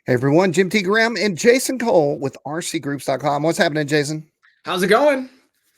Hey everyone, Jim T. Graham and Jason Cole with RCGroups.com. What's happening, Jason? How's it going?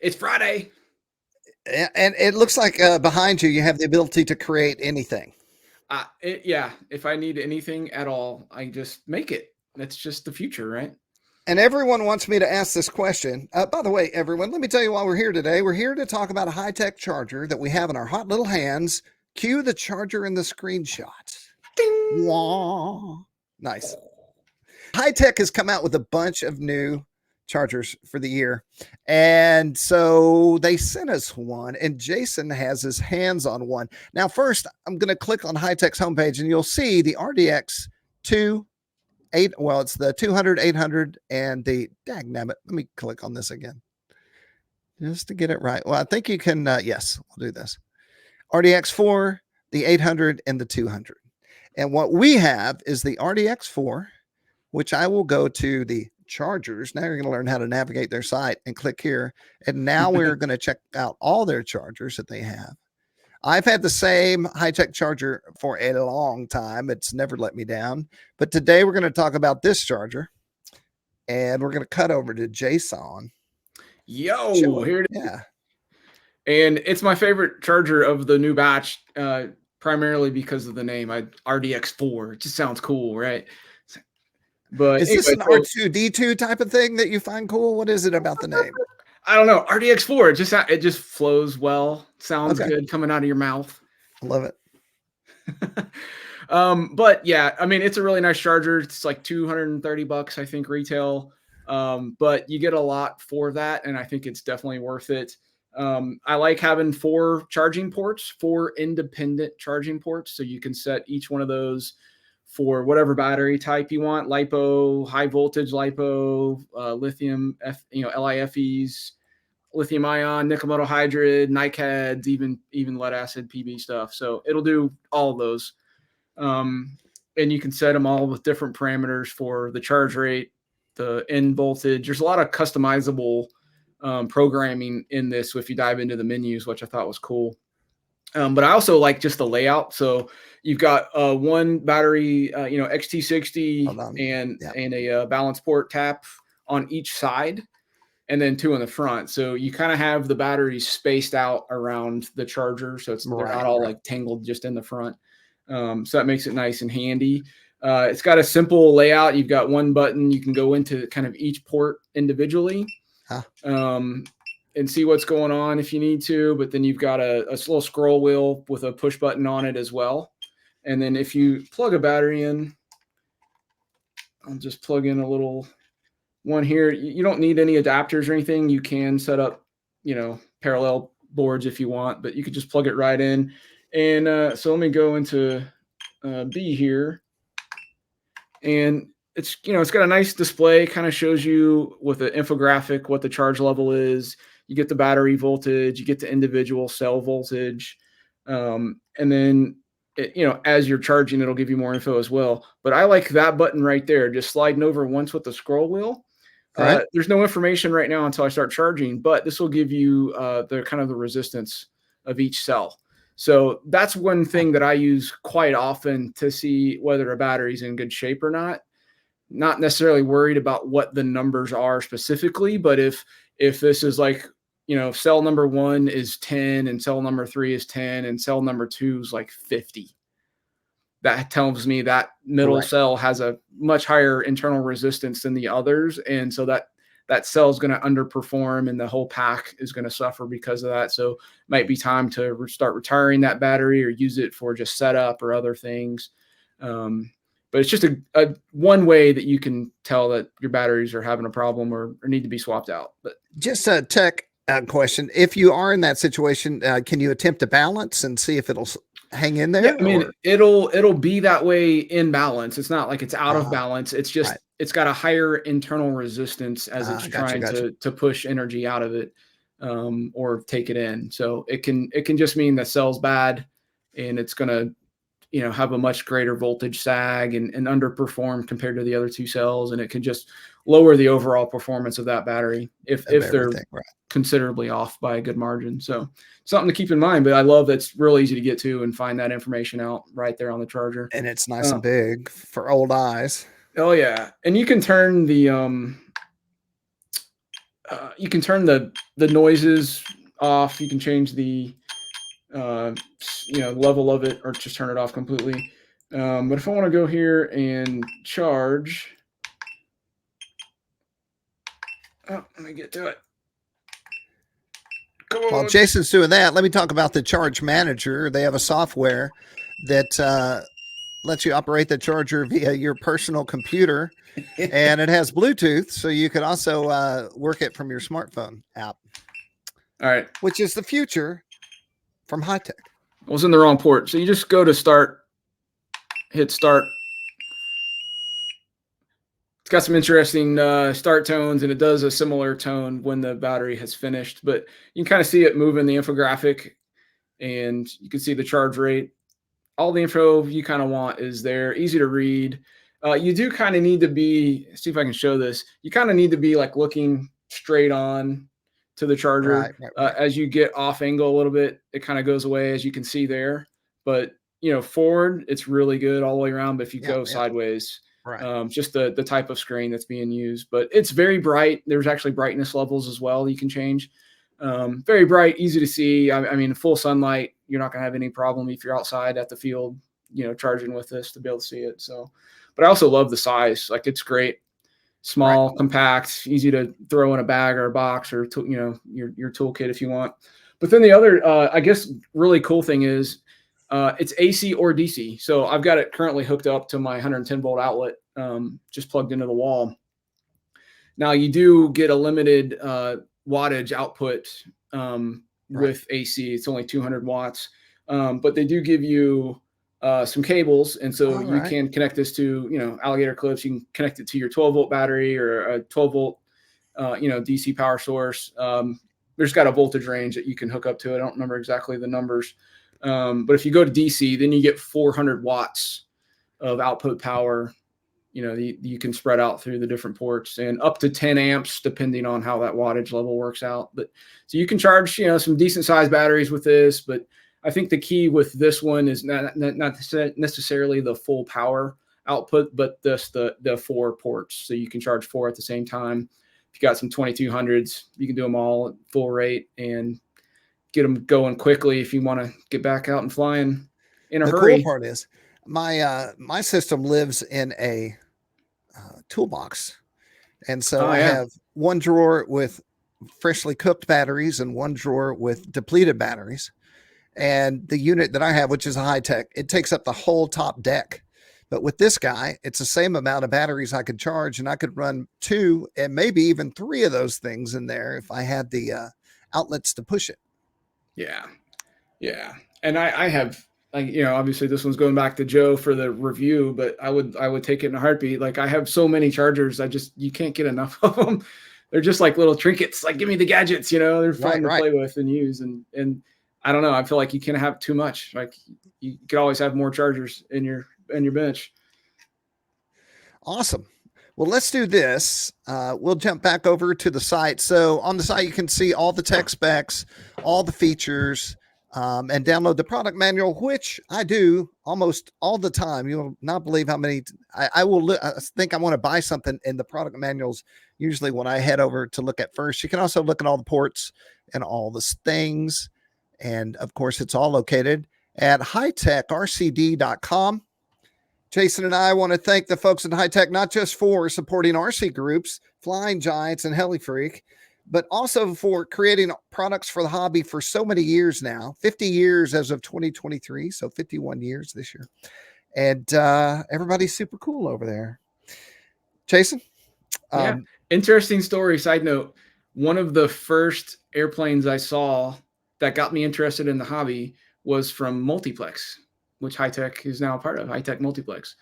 It's Friday. And it looks like behind you, you have the ability to create anything. Yeah, if I need anything at all, I just make it. That's just the future, right? And everyone wants me to ask this question. By the way, everyone, let me tell you why we're here today. We're here to talk about a high-tech charger that we have in our hot little hands. Cue the charger in the screenshot. Ding! Wah. Nice. Hitec has come out with a bunch of new chargers for the year. And so they sent us one, and Jason has his hands on one. Now, first, I'm going to click on Hitec's homepage, and you'll see the RDX 2, 8. Well, it's the 200, 800, and the dagnabbit. Let me click on this again just to get it right. Well, I think you can. Yes, we'll do this. RDX4, the 800, and the 200. And what we have is the RDX4, which I will go to the chargers. Now you're going to learn how to navigate their site and click here. And now we're going to check out all their chargers that they have. I've had the same Hitec charger for a long time. It's never let me down. But today we're going to talk about this charger. And we're going to cut over to Jason. Yo, here it is. Yeah. And it's my favorite charger of the new batch, primarily because of the name. RDX4. It just sounds cool, right? But is this an R2D2 type of thing that you find cool? What is it about the name? I don't know. RDX4. It just flows well. Sounds good coming out of your mouth. I love it. But yeah, I mean, it's a really nice charger. It's like $230, I think, retail. But you get a lot for that, and I think it's definitely worth it. I like having 4 charging ports, 4 independent charging ports, so you can set each one of those for whatever battery type you want: LiPo, high voltage LiPo, lithium, LiFe's, lithium ion, nickel metal hydride, NiCads, even lead acid PB stuff. So it'll do all of those. And you can set them all with different parameters for the charge rate, the end voltage. There's a lot of customizable programming in this if you dive into the menus, which I thought was cool. But I also like just the layout. So you've got one battery, XT60 and a balance port tap on each side, and then 2 in the front. So you kind of have the batteries spaced out around the charger, so they're not all like tangled just in the front. So that makes it nice and handy. It's got a simple layout. You've got one button. You can go into kind of each port individually. And see what's going on if you need to, but then you've got a little scroll wheel with a push button on it as well. And then if you plug a battery in, I'll just plug in a little one here. You don't need any adapters or anything. You can set up, parallel boards if you want, but you could just plug it right in. And so let me go into B here, and it's got a nice display, kind of shows you with an infographic what the charge level is. You get the battery voltage, you get the individual cell voltage. And then, as you're charging, it'll give you more info as well. But I like that button right there, just sliding over once with the scroll wheel. There's no information right now until I start charging, but this will give you the kind of the resistance of each cell. So that's one thing that I use quite often to see whether a battery's in good shape or not. Not necessarily worried about what the numbers are specifically, but if this is like, cell number 1 is 10 and cell number 3 is 10 and cell number 2 is like 50, that tells me that middle cell has a much higher internal resistance than the others. And so that cell is going to underperform and the whole pack is going to suffer because of that. So it might be time to start retiring that battery or use it for just setup or other things. But it's just a one way that you can tell that your batteries are having a problem or need to be swapped out. But just a tech question: if you are in that situation, can you attempt to balance and see if it'll hang in there? Yeah, I mean, it'll be that way in balance. It's not like it's out of balance. It's just it's got a higher internal resistance as it's trying to push energy out of it or take it in. So it can just mean the cell's bad and it's going to have a much greater voltage sag and underperform compared to the other 2 cells, and it can just lower the overall performance of that battery if they're considerably off by a good margin. So something to keep in mind, but I love that it's real easy to get to and find that information out right there on the charger. And it's nice and big for old eyes. Oh yeah, and you can turn the noises off. You can change the level of it, or just turn it off completely. But if I want to go here and charge, let me get to it. Come While on. Jason's doing that, let me talk about the Charge Manager. They have a software that lets you operate the charger via your personal computer, and it has Bluetooth, so you can also work it from your smartphone app. All right, which is the future from Hitec. I was in the wrong port, so you just go to start, hit start. It's got some interesting start tones, and it does a similar tone when the battery has finished, but you can kind of see it move in the infographic, and you can see the charge rate. All the info you kind of want is there, easy to read. You do kind of need to be, see if I can show this, you kind of need to be like looking straight on to the charger. Right. As you get off angle a little bit, it kind of goes away, as you can see there. But, forward, it's really good all the way around. But if you go sideways, right. Just the type of screen that's being used. But it's very bright. There's actually brightness levels as well you can change. Very bright, easy to see. I mean, full sunlight, you're not going to have any problem if you're outside at the field, charging with this to be able to see it. So, but I also love the size. Like, it's great. Small, compact, easy to throw in a bag or a box, or your toolkit if you want. But then the other, I guess, really cool thing is it's AC or DC. So I've got it currently hooked up to my 110 volt outlet, just plugged into the wall. Now you do get a limited wattage output with AC. It's only 200 watts, but they do give you some cables, and so you can connect this to alligator clips. You can connect it to your 12 volt battery or a 12 volt DC power source. There's got a voltage range that you can hook up to. I don't remember exactly the numbers, but if you go to DC, then you get 400 watts of output power. You can spread out through the different ports, and up to 10 amps depending on how that wattage level works out. But so you can charge some decent sized batteries with this, but I think the key with this one is not necessarily the full power output, but just the 4 ports. So you can charge 4 at the same time. If you got some 2200s, you can do them all at full rate and get them going quickly if you want to get back out and flying in a hurry. The cool part is my system lives in a toolbox, and so I have one drawer with freshly cooked batteries and one drawer with depleted batteries. And the unit that I have, which is a Hitec, it takes up the whole top deck. But with this guy, it's the same amount of batteries I could charge, and I could run 2 and maybe even 3 of those things in there if I had the outlets to push it. Yeah. And I have, obviously this one's going back to Joe for the review, but I would take it in a heartbeat. Like, I have so many chargers, you can't get enough of them. They're just like little trinkets. Like, give me the gadgets, they're fun to play with and use. And I don't know. I feel like you can't have too much. Like, you could always have more chargers in your bench. Awesome. Well, let's do this. We'll jump back over to the site. So on the site, you can see all the tech specs, all the features, and download the product manual, which I do almost all the time. You'll not believe how many I think I want to buy something, and the product manuals usually when I head over to look at first. You can also look at all the ports and all the things. And of course, it's all located at hitecrcd.com. Jason and I want to thank the folks at Hitec, not just for supporting RCGroups, Flying Giants, and HeliFreak, but also for creating products for the hobby for so many years now, 50 years as of 2023. So 51 years this year. And everybody's super cool over there. Jason? Interesting story. Side note, one of the first airplanes I saw that got me interested in the hobby was from Multiplex, which Hitec is now a part of, Hitec Multiplex.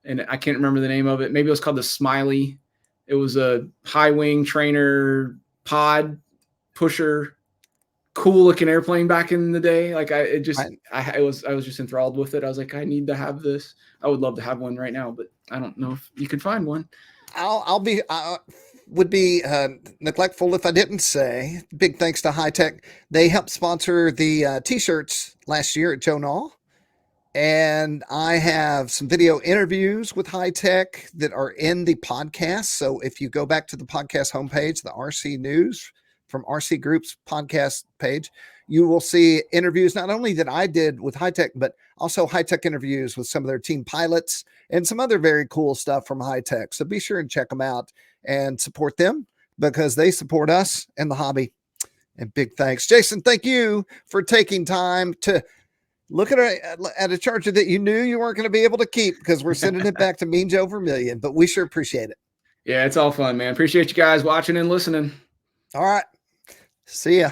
And I can't remember the name of it. Maybe it was called the Smiley. It was a high wing trainer pod pusher, cool looking airplane back in the day. Like, I was just enthralled with it. I was like, I need to have this. I would love to have one right now, but I don't know if you could find one. Would be neglectful if I didn't say big thanks to Hitec. They helped sponsor the t-shirts last year at Joe Nall. And I have some video interviews with Hitec that are in the podcast. So if you go back to the podcast homepage, the RC News from RCGroups podcast page, you will see interviews not only that I did with Hitec, but also Hitec interviews with some of their team pilots and some other very cool stuff from Hitec. So be sure and check them out and support them because they support us and the hobby. And big thanks. Jason, thank you for taking time to look at a charger that you knew you weren't going to be able to keep because we're sending it back to Mean Joe Vermillion, but we sure appreciate it. Yeah, it's all fun, man. Appreciate you guys watching and listening. All right. See ya.